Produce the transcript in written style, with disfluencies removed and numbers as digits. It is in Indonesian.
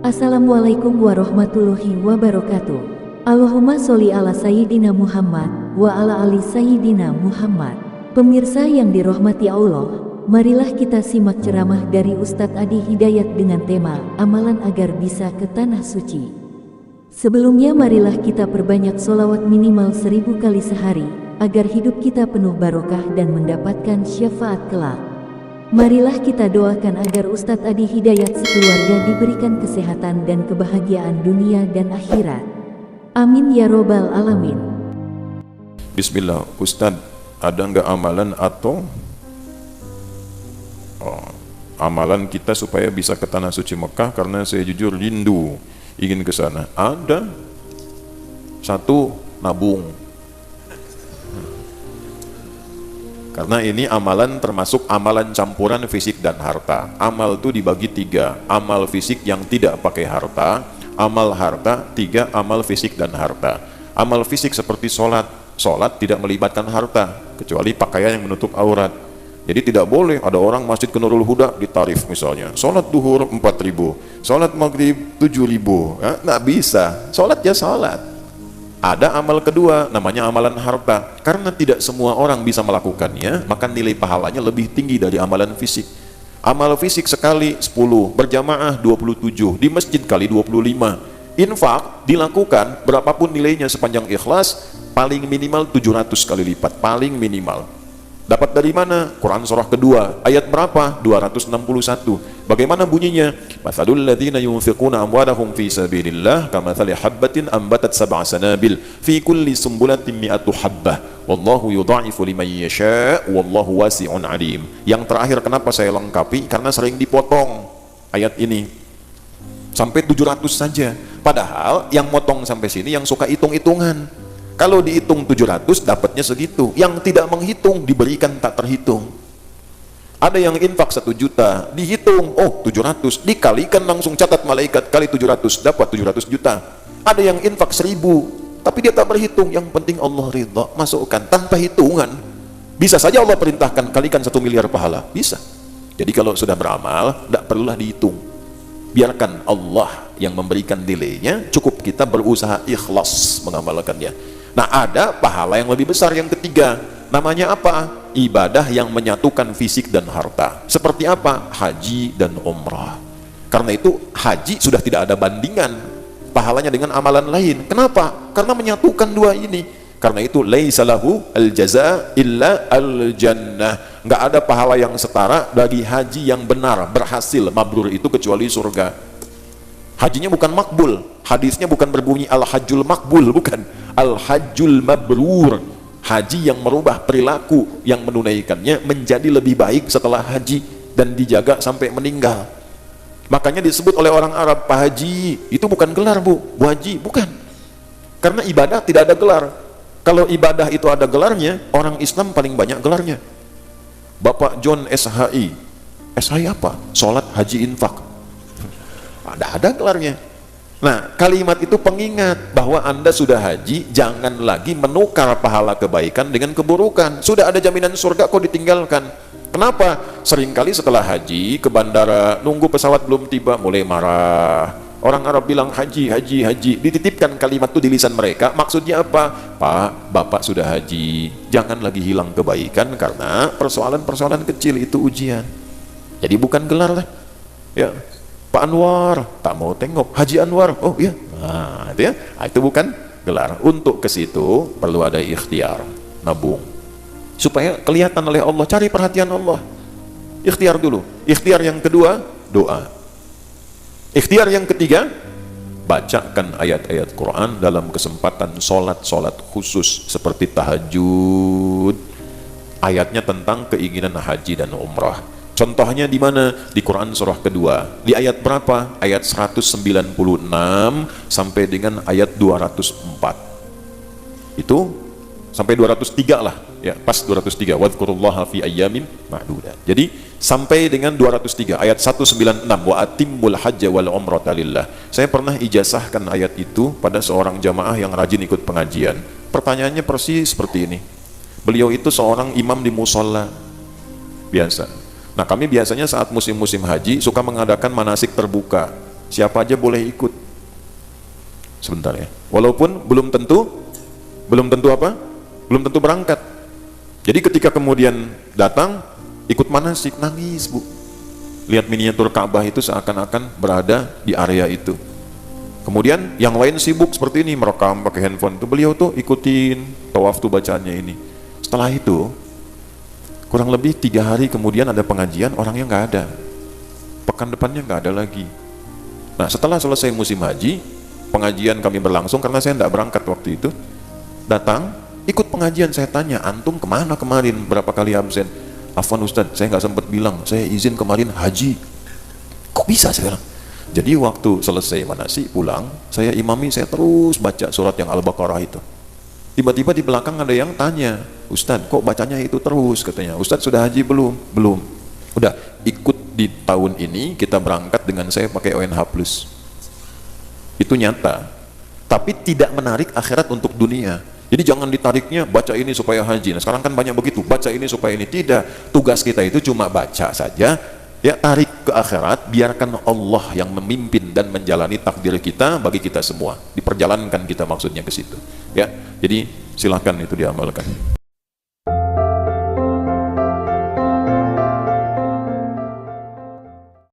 Assalamualaikum warahmatullahi wabarakatuh. Allahumma sholli ala Sayyidina Muhammad wa ala ali Sayyidina Muhammad. Pemirsa yang dirahmati Allah, marilah kita simak ceramah dari Ustadz Adi Hidayat dengan tema Amalan agar bisa ke Tanah Suci. Sebelumnya marilah kita perbanyak sholawat minimal 1000 kali sehari, agar hidup kita penuh barokah dan mendapatkan syafaat kelak. Marilah kita doakan agar Ustadz Adi Hidayat sekeluarga diberikan kesehatan dan kebahagiaan dunia dan akhirat. Amin ya robbal alamin. Bismillah, Ustadz, ada nggak amalan atau amalan kita supaya bisa ke Tanah Suci Mekah? Karena saya jujur rindu ingin ke sana. Ada. Satu, nabung. Karena ini amalan termasuk amalan campuran fisik dan harta. Amal itu dibagi 3. Amal fisik yang tidak pakai harta, amal harta, 3 amal fisik dan harta. Amal fisik seperti sholat. Sholat tidak melibatkan harta, kecuali pakaian yang menutup aurat. Jadi tidak boleh ada orang masjid ke Nurul Huda ditarif misalnya. Sholat duhur 4.000, sholat maghrib 7.000. Nggak bisa, sholat ya sholat. Ada amal kedua, namanya amalan harta. Karena tidak semua orang bisa melakukannya, maka nilai pahalanya lebih tinggi dari amalan fisik. Amal fisik sekali 10, berjamaah 27, di masjid kali 25. Infak dilakukan berapapun nilainya sepanjang ikhlas, paling minimal 700 kali lipat, paling minimal. Dapat dari mana? Quran surah kedua, ayat berapa? 261. Bagaimana bunyinya? Mathalul ladzina yunfiquna amwalahum fi sabilillah kamathali habbatin ambatat sab'a sanabil fi kulli sumbulatin mi'atu habbah wallahu yudha'ifu liman yasha' wallahu wasi'un 'alim. Yang terakhir kenapa saya lengkapi? Karena sering dipotong ayat ini sampai 700 saja. Padahal yang motong sampai sini yang suka hitung-hitungan. Kalau dihitung 700 dapatnya segitu. Yang tidak menghitung diberikan tak terhitung. Ada yang infak 1 juta, dihitung, oh 700, dikalikan langsung catat malaikat kali 700, dapat 700 juta. Ada yang infak 1000, tapi dia tak berhitung, yang penting Allah ridha, masukkan tanpa hitungan. Bisa saja Allah perintahkan kalikan 1 miliar pahala, bisa. Jadi kalau sudah beramal, tidak perlulah dihitung. Biarkan Allah yang memberikan nilainya, cukup kita berusaha ikhlas mengamalkannya. Nah, ada pahala yang lebih besar yang ketiga. Namanya apa? Ibadah yang menyatukan fisik dan harta. Seperti apa? Haji dan umrah. Karena itu haji sudah tidak ada bandingan pahalanya dengan amalan lain. Kenapa? Karena menyatukan dua ini. Karena itu laisa lahu al-jaza illa al-jannah. Nggak ada pahala yang setara bagi haji yang benar, berhasil, mabrur itu kecuali surga. Hajinya bukan makbul, hadisnya bukan berbunyi al-hajjul makbul, bukan, al-hajjul mabrur, haji yang merubah perilaku yang menunaikannya menjadi lebih baik setelah haji dan dijaga sampai meninggal. Makanya disebut oleh orang Arab Pak Haji, itu bukan gelar Bu Haji, bukan, karena ibadah tidak ada gelar. Kalau ibadah itu ada gelarnya, orang Islam paling banyak gelarnya. Bapak John SHI, SHI apa? Sholat, haji, infak. Ada gelarnya. Nah, kalimat itu pengingat bahwa Anda sudah haji, jangan lagi menukar pahala kebaikan dengan keburukan. Sudah ada jaminan surga kok ditinggalkan. Kenapa? Seringkali setelah haji ke bandara, nunggu pesawat belum tiba, mulai marah. Orang Arab bilang haji, haji, haji. Dititipkan kalimat itu di lisan mereka. Maksudnya apa? Pak, Bapak sudah haji, jangan lagi hilang kebaikan karena persoalan-persoalan kecil itu ujian. Jadi bukan gelar lah. Ya. Pak Anwar, tak mau tengok Haji Anwar, oh iya, nah itu ya, itu bukan gelar. Untuk ke situ perlu ada ikhtiar, nabung, supaya kelihatan oleh Allah, cari perhatian Allah. Ikhtiar dulu. Ikhtiar yang kedua, doa. Ikhtiar yang ketiga, bacakan ayat-ayat Quran dalam kesempatan sholat khusus seperti tahajud. Ayatnya tentang keinginan haji dan umrah. Contohnya di mana? Di Quran surah kedua. Di ayat berapa? Ayat 196 sampai dengan ayat 204. Itu sampai 203 lah. Ya, pas 203. Wadhkurullaha fi ayyamin ma'dudat. Jadi sampai dengan 203 ayat 196 wa atimmul hajja wal umrata lillah. Saya pernah ijazahkan ayat itu pada seorang jamaah yang rajin ikut pengajian. Pertanyaannya persis seperti ini. Beliau itu seorang imam di musola biasa. Nah, kami biasanya saat musim-musim haji suka mengadakan manasik terbuka. siapa aja boleh ikut. Sebentar ya, walaupun belum tentu apa? Belum tentu berangkat. Jadi ketika kemudian datang ikut manasik, nangis Bu, lihat miniatur Ka'bah itu seakan-akan berada di area itu. Kemudian yang lain sibuk seperti ini, merekam pakai handphone itu, beliau tuh ikutin tawaf tuh bacaannya ini. Setelah itu kurang lebih 3 hari kemudian ada pengajian, orangnya nggak ada, pekan depannya nggak ada lagi. Nah setelah selesai musim haji, pengajian kami berlangsung karena saya tidak berangkat waktu itu. Datang ikut pengajian, saya tanya, antum kemana kemarin, berapa kali absen? Afwan Ustadz, saya nggak sempat bilang, saya izin kemarin haji. Kok bisa sekarang? Jadi waktu selesai manasik pulang, saya imami, saya terus baca surat yang Al-Baqarah itu. Tiba-tiba di belakang ada yang tanya, Ustadz kok bacanya itu terus, katanya. Ustadz sudah haji belum? Belum. Udah, ikut di tahun ini kita berangkat dengan saya pakai ONH+. Itu nyata, tapi tidak menarik akhirat untuk dunia. Jadi jangan ditariknya baca ini supaya haji. Nah sekarang kan banyak begitu, baca ini supaya ini. Tidak, tugas kita itu cuma baca saja, ya, tarik ke akhirat, biarkan Allah yang memimpin dan menjalani takdir kita bagi kita semua, diperjalankan kita maksudnya ke situ, ya. Jadi silahkan itu diamalkan.